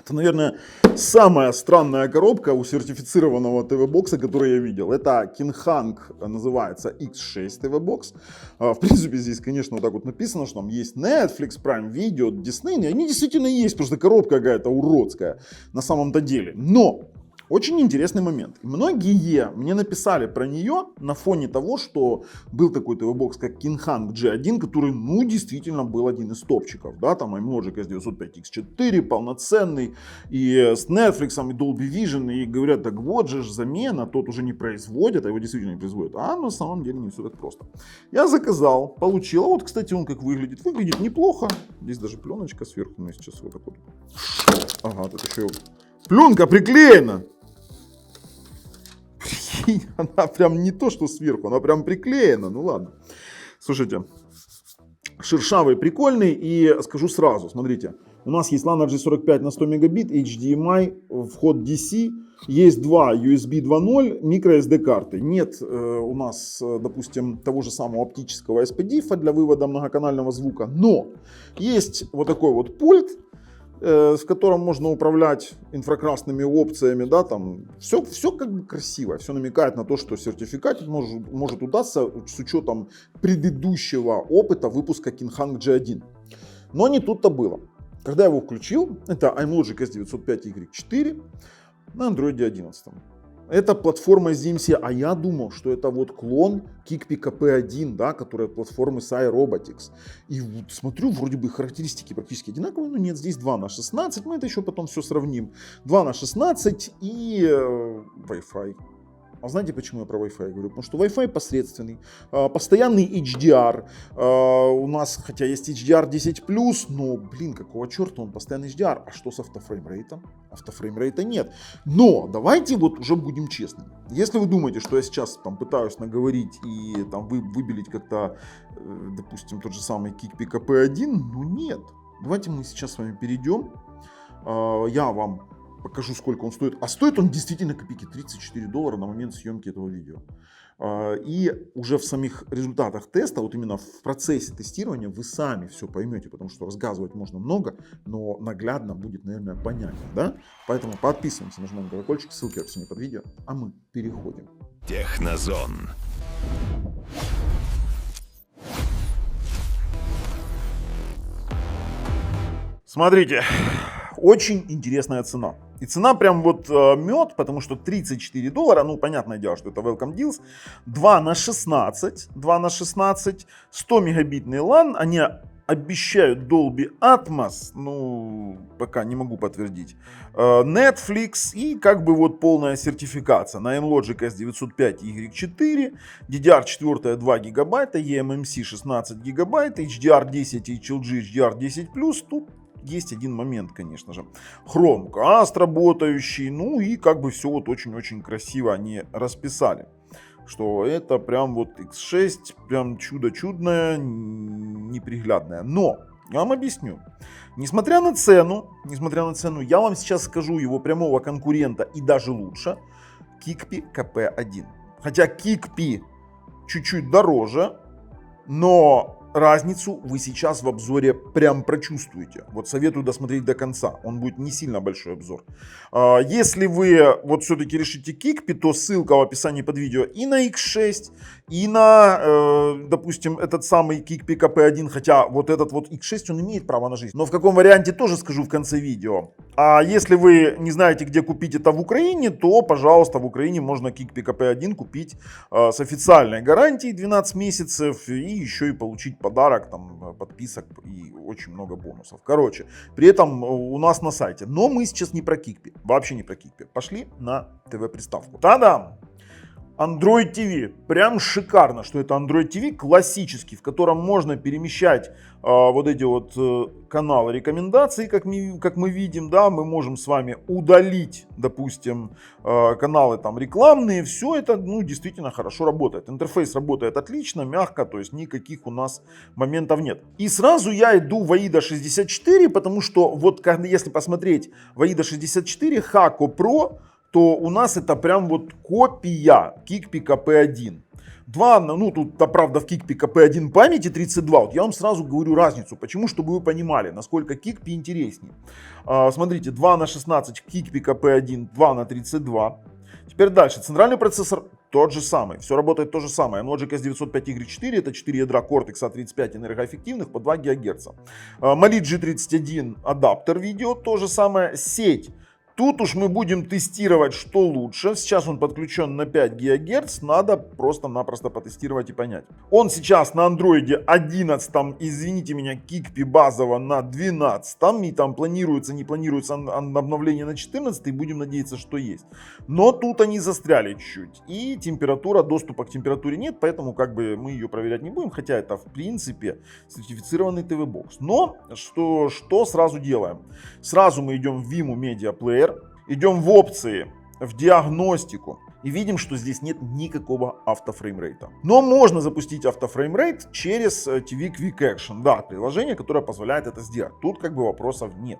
Это, наверное, самая странная коробка у сертифицированного ТВ-бокса, который я видел. Это Kinghang, называется X6 ТВ-бокс. В принципе, здесь, конечно, вот так вот написано, что там есть Netflix, Prime Video, Disney. Они действительно есть, просто коробка какая-то уродская на самом-то деле. Но очень интересный момент. Многие мне написали про нее на фоне того, что был такой ТВ-бокс, как Kinghang G1, который, ну, действительно был один из топчиков. Да, там iMlogic S905X4, полноценный, и с Netflix, и Dolby Vision, и говорят, так вот же замена, тот уже не производят, а его действительно не производят. А на самом деле не все так просто. Я заказал, получил. А вот, кстати, он как выглядит. Выглядит неплохо. Здесь даже пленочка сверху, ну, сейчас вот так вот. Ага, тут еще пленка приклеена. Она прям не то, что сверху, она прям приклеена. Ну ладно. Слушайте, шершавый, прикольный. И скажу сразу, смотрите. У нас есть LAN RJ45 на 100 мегабит, HDMI, вход DC. Есть два USB 2.0, microSD карты. Нет у нас, допустим, того же самого оптического SPDIF для вывода многоканального звука. Но есть вот такой вот пульт, в котором можно управлять инфракрасными опциями, да, там все как бы красиво, все намекает на то, что сертификат может удастся с учетом предыдущего опыта выпуска Kinghang G1. Но не тут-то было. Когда я его включил, это iMlogic S905Y4 на Android 11. Это платформа ZMC, а я думал, что это вот клон Kikpi KP1, да, которая платформы SAI Robotics. И вот смотрю, вроде бы характеристики практически одинаковые, но нет, здесь 2/16, мы это еще потом все сравним. 2/16 и Wi-Fi. А знаете, почему я про Wi-Fi говорю? Потому что Wi-Fi посредственный, постоянный HDR. У нас, хотя есть HDR 10+, но, блин, какого черта он постоянный HDR? А что с автофреймрейтом? Автофреймрейта нет. Но давайте вот уже будем честными. Если вы думаете, что я сейчас там пытаюсь наговорить и там выбелить как-то, допустим, тот же самый Kikpi KP1, ну нет. Давайте мы сейчас с вами перейдем. Я вам покажу, сколько он стоит. А стоит он действительно копейки, $34 на момент съемки этого видео. И уже в самих результатах теста, вот именно в процессе тестирования, вы сами все поймете, потому что рассказывать можно много, но наглядно будет, наверное, понятно, да? Поэтому подписываемся, нажимаем колокольчик, ссылки в описании под видео, а мы переходим. Технозон. Смотрите, очень интересная цена. И цена прям вот мед, потому что $34, ну понятное дело, что это welcome deals, 2/16, 100 мегабитный LAN, они обещают Dolby Atmos, ну пока не могу подтвердить, Netflix и как бы вот полная сертификация на iMlogic S905Y4, DDR4 2 гигабайта, eMMC 16 гигабайт, HDR10 HLG, HDR10+, тут есть один момент, конечно же. Chromecast работающий, ну и как бы все вот очень-очень красиво они расписали. Что это прям вот X6, прям чудо чудное, неприглядное. Но я вам объясню. Несмотря на цену, я вам сейчас скажу его прямого конкурента и даже лучше. Kikpi KP1. Хотя Kikpi чуть-чуть дороже, но разницу вы сейчас в обзоре прям прочувствуете. Вот советую досмотреть до конца. Он будет не сильно большой обзор. Если вы вот все-таки решите Kikpi, то ссылка в описании под видео и на X6, и на, допустим, этот самый Kikpi KP1. Хотя вот этот вот X6, он имеет право на жизнь. Но в каком варианте тоже скажу в конце видео. А если вы не знаете, где купить это в Украине, то, пожалуйста, в Украине можно Kikpi KP1 купить с официальной гарантией 12 месяцев и еще и получить подарок, там, подписок и очень много бонусов. Короче, при этом у нас на сайте. Но мы сейчас не про Kikpi, вообще не про Kikpi. Пошли на ТВ-приставку. Та-дам! Android TV. Прям шикарно, что это Android TV классический, в котором можно перемещать вот эти вот каналы рекомендаций, как мы видим, да, мы можем с вами удалить, допустим, каналы там рекламные, все это, ну, действительно хорошо работает. Интерфейс работает отлично, мягко, то есть никаких у нас моментов нет. И сразу я иду в AIDA 64, потому что вот если посмотреть в AIDA 64 Haco Pro, то у нас это прям вот копия Kikpi KP1. Два, ну тут, да, правда, в Kikpi KP1 памяти 32. Вот я вам сразу говорю разницу. Почему? Чтобы вы понимали, насколько Kikpi интереснее. Смотрите, 2 на 16 в Kikpi KP1, 2 на 32. Теперь дальше. Центральный процессор тот же самый. Все работает то же самое. Logic S905Y4 это 4 ядра Cortex A35 энергоэффективных по 2 ГГц. Mali G31 адаптер видео, то же самое. Сеть. Тут уж мы будем тестировать, что лучше. Сейчас он подключен на 5 ГГц. Надо просто-напросто потестировать и понять. Он сейчас на Android 11, извините меня, Kikpi базово на 12. И там планируется, не планируется обновление на 14. И будем надеяться, что есть. Но тут они застряли чуть-чуть. И температура, доступа к температуре нет. Поэтому как бы мы ее проверять не будем. Хотя это в принципе сертифицированный ТВ-бокс. Но что сразу делаем? Сразу мы идем в Vimeo Media Player. Идем в опции, в диагностику и видим, что здесь нет никакого автофреймрейта. Но можно запустить автофреймрейт через TV Quick Action. Да, приложение, которое позволяет это сделать. Тут как бы вопросов нет.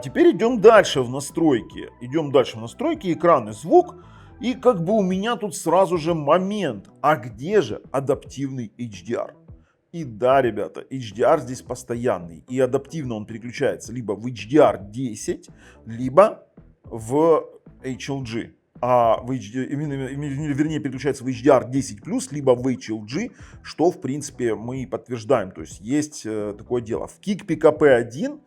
Теперь идем дальше в настройки. Экран и звук. И как бы у меня тут сразу же момент. А где же адаптивный HDR? И да, ребята, HDR здесь постоянный. И адаптивно он переключается либо в HDR10, либо в HLG. Вернее, переключается в HDR10+, либо в HLG, что, в принципе, мы подтверждаем. То есть, есть такое дело. В Kikpi KP1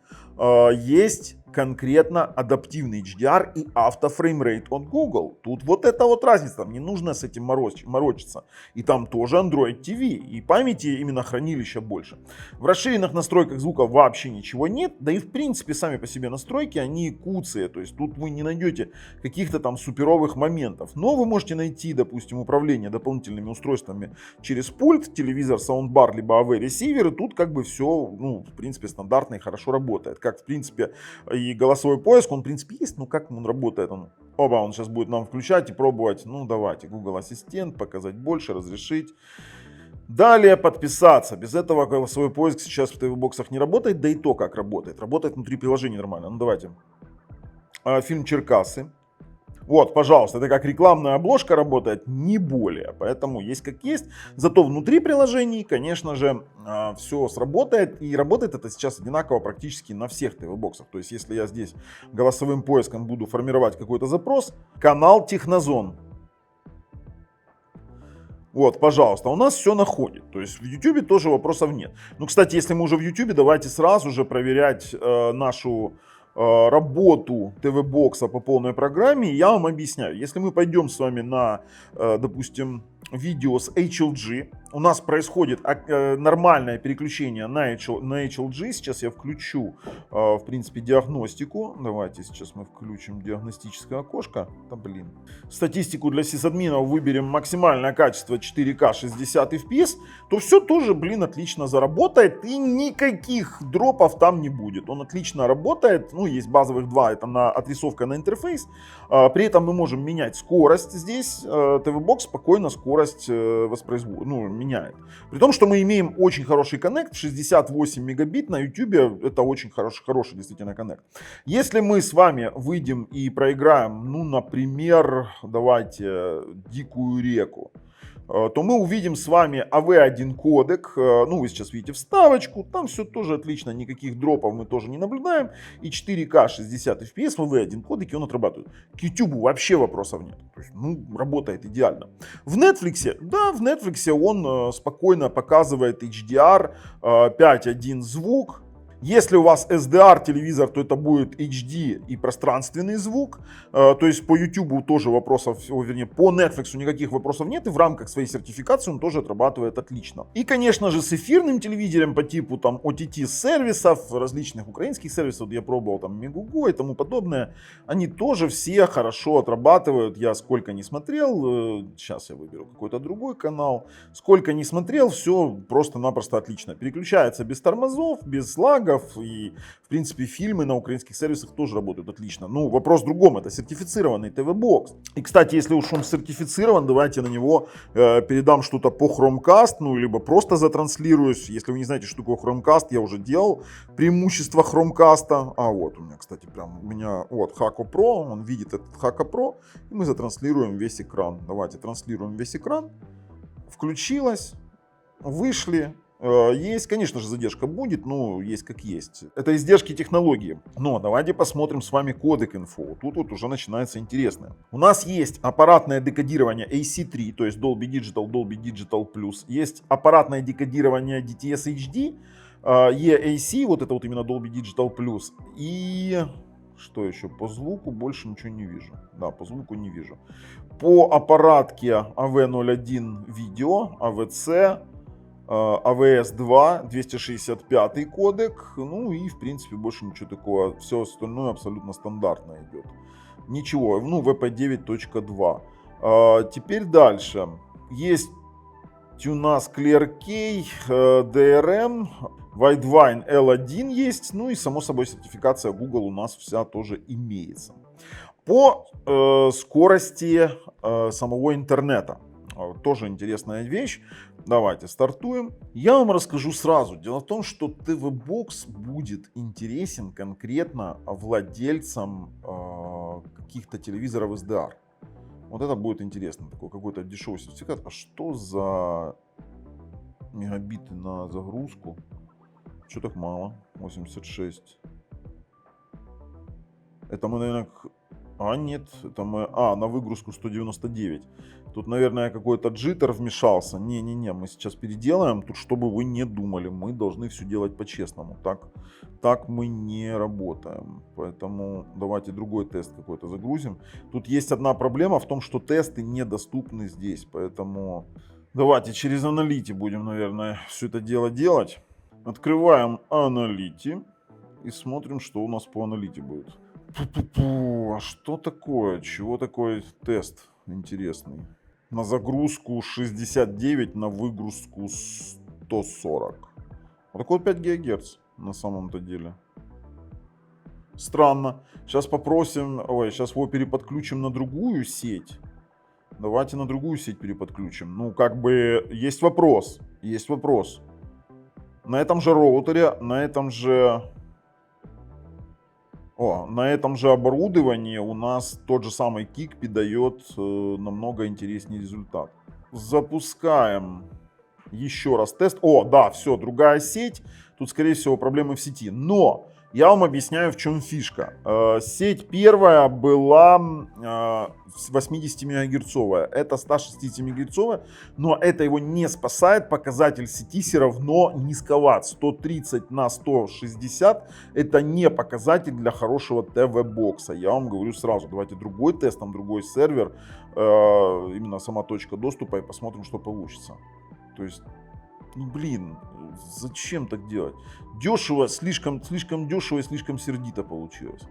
есть конкретно адаптивный HDR и автофреймрейт от Google. Тут вот это вот разница, там не нужно с этим морочиться. И там тоже Android TV, и памяти именно хранилища больше. В расширенных настройках звука вообще ничего нет, да и в принципе сами по себе настройки, они куцые, то есть тут вы не найдете каких-то там суперовых моментов. Но вы можете найти, допустим, управление дополнительными устройствами через пульт, телевизор, саундбар, либо AV ресивер, и тут как бы все, ну, в принципе, стандартно и хорошо работает. Как, в принципе, и голосовой поиск, он в принципе есть, но как он работает? Он сейчас будет нам включать и пробовать. Ну давайте, Google Ассистент, показать больше, разрешить. Далее подписаться. Без этого голосовой поиск сейчас в ТВ-боксах не работает, да и то как работает. Работает внутри приложения нормально. Ну давайте. Фильм «Черкасы». Вот, пожалуйста, это как рекламная обложка работает, не более. Поэтому есть как есть. Зато внутри приложений, конечно же, все сработает. И работает это сейчас одинаково практически на всех ТВ-боксах. То есть, если я здесь голосовым поиском буду формировать какой-то запрос, канал Технозон. Вот, пожалуйста, у нас все находит. То есть в YouTube тоже вопросов нет. Ну, кстати, если мы уже в YouTube, давайте сразу же проверять нашу работу ТВ-бокса по полной программе. Я вам объясняю. Если мы пойдем с вами на, допустим, видео с HLG, у нас происходит нормальное переключение на HLG. Сейчас я включу, в принципе, диагностику. Давайте сейчас мы включим диагностическое окошко. Да, блин. Статистику для сисадминов выберем максимальное качество 4К 60 FPS. То все тоже, блин, отлично заработает. И никаких дропов там не будет. Он отлично работает. Ну, есть базовых два. Это отрисовка на интерфейс. При этом мы можем менять скорость здесь. ТВ-бокс спокойно скорость меняет. При том, что мы имеем очень хороший коннект, 68 мегабит на YouTube, это очень хороший действительно коннект. Если мы с вами выйдем и проиграем, ну, например, давайте «Дикую реку», то мы увидим с вами AV1 кодек, ну вы сейчас видите вставочку, там все тоже отлично, никаких дропов мы тоже не наблюдаем, и 4К 60 FPS в AV1 кодеке он отрабатывает. К YouTube вообще вопросов нет, то есть, ну, работает идеально. В Netflix, да, в Netflix он спокойно показывает HDR, 5.1 звук. Если у вас SDR телевизор, то это будет HD и пространственный звук. То есть по YouTube тоже вопросов, вернее по Netflix никаких вопросов нет. И в рамках своей сертификации он тоже отрабатывает отлично. И конечно же с эфирным телевизором по типу там OTT сервисов, различных украинских сервисов, я пробовал там Megugo и тому подобное. Они тоже все хорошо отрабатывают. Я сколько не смотрел, сейчас я выберу какой-то другой канал. Сколько не смотрел, все просто-напросто отлично. Переключается без тормозов, без лагов. И, в принципе, фильмы на украинских сервисах тоже работают отлично. Ну, вопрос в другом. Это сертифицированный ТВ-бокс. И, кстати, если уж он сертифицирован, давайте на него передам что-то по Chromecast, ну, либо просто затранслируюсь. Если вы не знаете, что такое Chromecast, я уже делал преимущество Chromecast. Вот у меня, кстати, вот Hako Pro, он видит этот Hako Pro, и мы затранслируем весь экран. Давайте транслируем весь экран. Включилась, вышли. Есть, конечно же, задержка будет, но есть как есть. Это издержки технологии. Но давайте посмотрим с вами кодек инфо. Тут вот уже начинается интересное. У нас есть аппаратное декодирование AC3, то есть Dolby Digital, Dolby Digital Plus. Есть аппаратное декодирование DTS HD, EAC, вот это вот именно Dolby Digital Plus. И что еще? По звуку больше ничего не вижу. Да, по звуку не вижу. По аппаратке AV01 видео, AVC, AVS2, 265 кодек, ну и в принципе больше ничего такого, все остальное абсолютно стандартно идет. Ничего, ну VP9.2. Теперь дальше. Есть у нас ClearK, DRM, Widevine L1 есть, ну и само собой сертификация Google у нас вся тоже имеется. По скорости самого интернета. Тоже интересная вещь. Давайте стартуем. Я вам расскажу сразу. Дело в том, что TV-Box будет интересен конкретно владельцам каких-то телевизоров SDR. Вот это будет интересно. Такой какой-то дешевый сертификат. А что за мегабиты на загрузку? Что так мало? 86. Это мы, наверное... А, нет, это мы... на выгрузку 199. Тут, наверное, какой-то джиттер вмешался. Не-не-не, мы сейчас переделаем. Тут, чтобы вы не думали, мы должны все делать по-честному. Так мы не работаем. Поэтому давайте другой тест какой-то загрузим. Тут есть одна проблема в том, что тесты недоступны здесь. Поэтому давайте через Analytics будем, наверное, все это дело делать. Открываем Analytics и смотрим, что у нас по Analytics будет. А что такое? Чего такой тест интересный? На загрузку 69, на выгрузку 140. Вот такой 5 ГГц на самом-то деле. Странно. Сейчас попросим... сейчас его переподключим на другую сеть. Давайте на другую сеть переподключим. Ну, как бы есть вопрос. Есть вопрос. На этом же роутере, на этом же оборудовании у нас тот же самый Kikpi дает намного интереснее результат. Запускаем еще раз тест. Да, все, другая сеть. Тут, скорее всего, проблемы в сети. Но я вам объясняю, в чем фишка. Сеть первая была 80 мегагерцовая. Это 160 мегагерцовая, но это его не спасает. Показатель сети все равно низковат. 130 на 160 это не показатель для хорошего ТВ-бокса. Я вам говорю сразу. Давайте другой тест, там другой сервер. Именно сама точка доступа, и посмотрим, что получится. То есть, зачем так делать? Дешево, слишком дешево и слишком сердито получилось.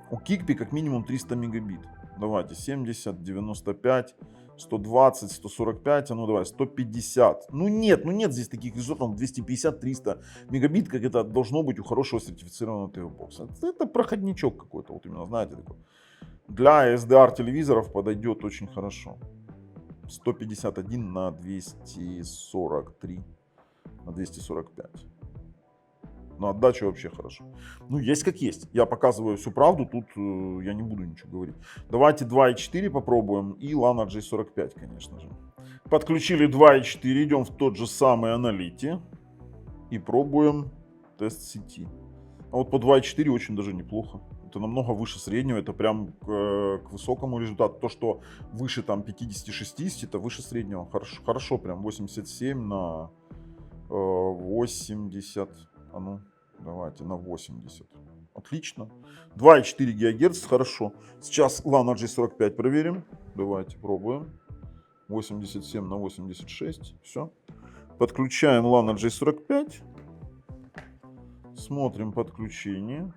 У Kikpi как минимум 300 мегабит. Давайте 70, 95, 120, 145, давай 150. Нет здесь таких результатов, 250-300 мегабит, как это должно быть у хорошего сертифицированного ТВ-бокса. Это проходничок какой-то, вот именно, знаете, такой. Для SDR телевизоров подойдет очень хорошо. 151 на 243, на 245. Но отдача вообще хорошо. Есть как есть. Я показываю всю правду, тут я не буду ничего говорить. Давайте 2.4 попробуем и Lana J45, конечно же. Подключили 2.4, идем в тот же самый Analytics и пробуем тест сети. А вот по 2.4 очень даже неплохо. Это намного выше среднего, это прям к высокому результату. То, что выше там 50-60, это выше среднего. Хорошо, прям 87 на 80. Давайте на 80. Отлично. 2,4 ГГц, хорошо. Сейчас Lana J45 проверим. Давайте пробуем. 87 на 86. Все. Подключаем Lana J45. Смотрим подключение.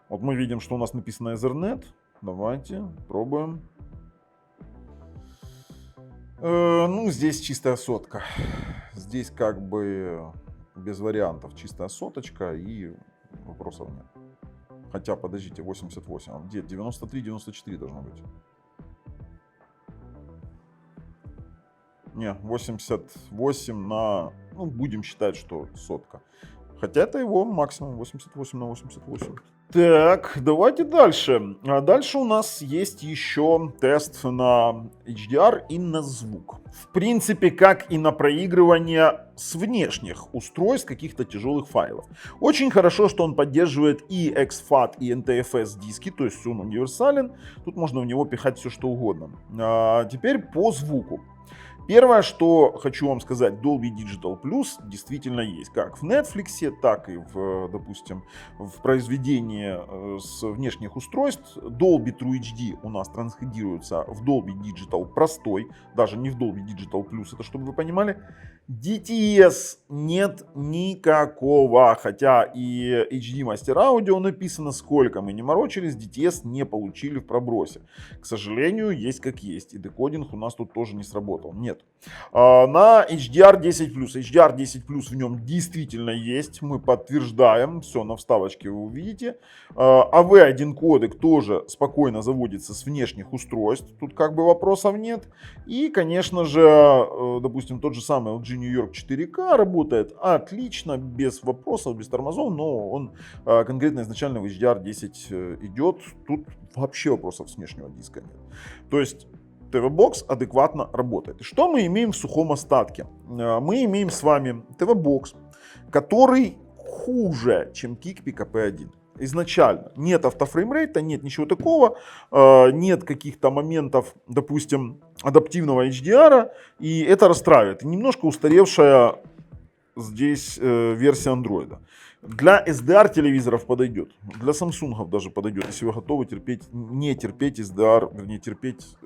Вот мы видим, что у нас написано Ethernet. Давайте пробуем. Здесь чистая сотка. Здесь как бы без вариантов. Чистая соточка и вопросов нет. Хотя, подождите, 88. А где? 93, 94 должно быть. Не, 88 на... будем считать, что сотка. Хотя это его максимум 88 на 88. Так, давайте дальше. А дальше у нас есть еще тест на HDR и на звук. В принципе, как и на проигрывание с внешних устройств каких-то тяжелых файлов. Очень хорошо, что он поддерживает и exFAT, и NTFS диски, то есть он универсален. Тут можно в него пихать все что угодно. Теперь по звуку. Первое, что хочу вам сказать, Dolby Digital Plus действительно есть как в Netflix, так и в, допустим, в произведении с внешних устройств. Dolby True HD у нас транскодируется в Dolby Digital простой, даже не в Dolby Digital Plus, это чтобы вы понимали. DTS нет никакого, хотя и HD Master Audio написано, сколько мы не морочились, DTS не получили в пробросе. К сожалению, есть как есть, и декодинг у нас тут тоже не сработал, нет. На HDR10+, HDR10+, в нем действительно есть, мы подтверждаем, все на вставочке вы увидите. AV1 кодек тоже спокойно заводится с внешних устройств, тут как бы вопросов нет. И, конечно же, допустим, тот же самый LG New York 4K работает отлично, без вопросов, без тормозов, но он конкретно изначально в HDR10 идет, тут вообще вопросов с внешнего диска нет. То есть TV-Box адекватно работает. И что мы имеем в сухом остатке? Мы имеем с вами TV-Box, который хуже, чем Kikpi KP1. Изначально нет автофреймрейта, нет ничего такого, нет каких-то моментов, допустим, адаптивного HDR, и это расстраивает. И немножко устаревшая здесь версия Android. Для SDR телевизоров подойдет, для Samsung даже подойдет, если вы готовы не терпеть SDR, вернее терпеть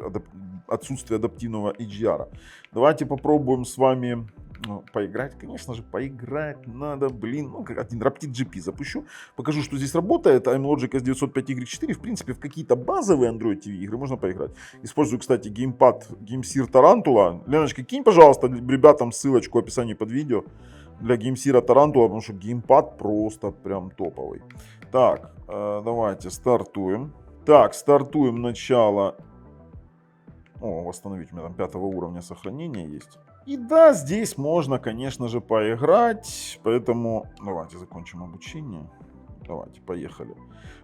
отсутствие адаптивного HDR. Давайте попробуем с вами поиграть, конечно же, поиграть надо, как один Rapid GP запущу, покажу, что здесь работает. iMlogic S905Y4, в принципе, в какие-то базовые Android TV игры можно поиграть. Использую, кстати, геймпад GameSear Tarantula. Леночка, кинь, пожалуйста, ребятам ссылочку в описании под видео для GameSear Tarantula, потому что геймпад просто прям топовый. Так, давайте стартуем. Так, стартуем начало. Восстановить, у меня там 5 уровня сохранения есть. И да, здесь можно, конечно же, поиграть, поэтому давайте закончим обучение. Давайте, поехали.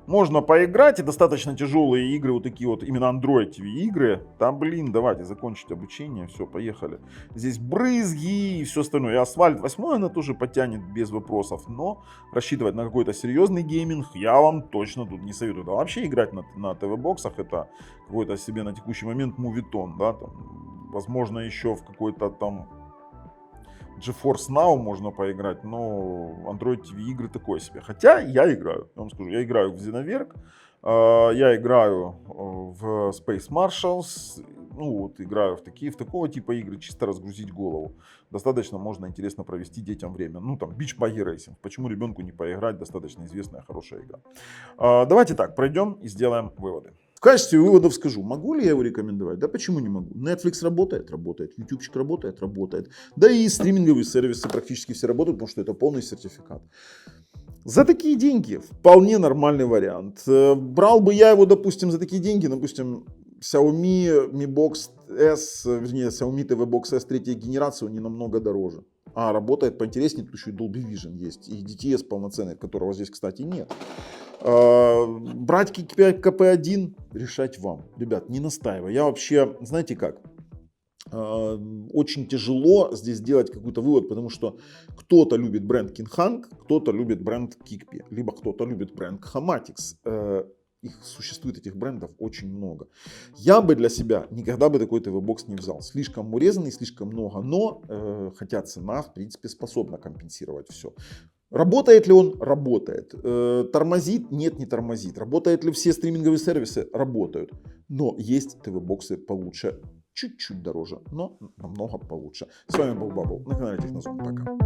Можно поиграть, и достаточно тяжелые игры, вот такие вот именно Android TV игры. Там, давайте закончить обучение, все, поехали. Здесь брызги и все остальное. И Асфальт 8 она тоже потянет без вопросов, но рассчитывать на какой-то серьезный гейминг я вам точно тут не советую. Да, вообще играть на ТВ-боксах это какой-то себе на текущий момент мувитон, да, там, возможно еще в какой-то там GeForce Now можно поиграть, но Android TV игры такое себе. Хотя я играю, я вам скажу, я играю в Xenoverse, я играю в Space Marshals, играю в такого типа игры, чисто разгрузить голову. Достаточно можно интересно провести детям время. Там Beach Buggy Racing. Почему ребенку не поиграть? Достаточно известная, хорошая игра. Давайте так, пройдем и сделаем выводы. В качестве выводов скажу, могу ли я его рекомендовать? Да почему не могу? Netflix работает, работает. YouTubeчик работает, работает. Да и стриминговые сервисы практически все работают, потому что это полный сертификат. За такие деньги вполне нормальный вариант. Брал бы я его, допустим, за такие деньги, допустим, Xiaomi Mi Box S, вернее, Xiaomi TV Box S третьей генерации, он не намного дороже. А работает поинтереснее, потому что и Dolby Vision есть, и DTS полноценный, которого здесь, кстати, нет. Брать KP1 решать вам. Ребят, не настаивай. Я вообще, знаете как, очень тяжело здесь делать какой-то вывод, потому что кто-то любит бренд Kinghang, кто-то любит бренд Kikpi, либо кто-то любит бренд Hamatix. Существует этих брендов очень много. Я бы для себя никогда бы такой TV-бокс не взял. Слишком урезанный, слишком много, но хотя цена в принципе способна компенсировать все. Работает ли он? Работает. Тормозит? Нет, не тормозит. Работают ли все стриминговые сервисы? Работают. Но есть ТВ-боксы получше. Чуть-чуть дороже, но намного получше. С вами был Бабл на канале Технозон. Пока.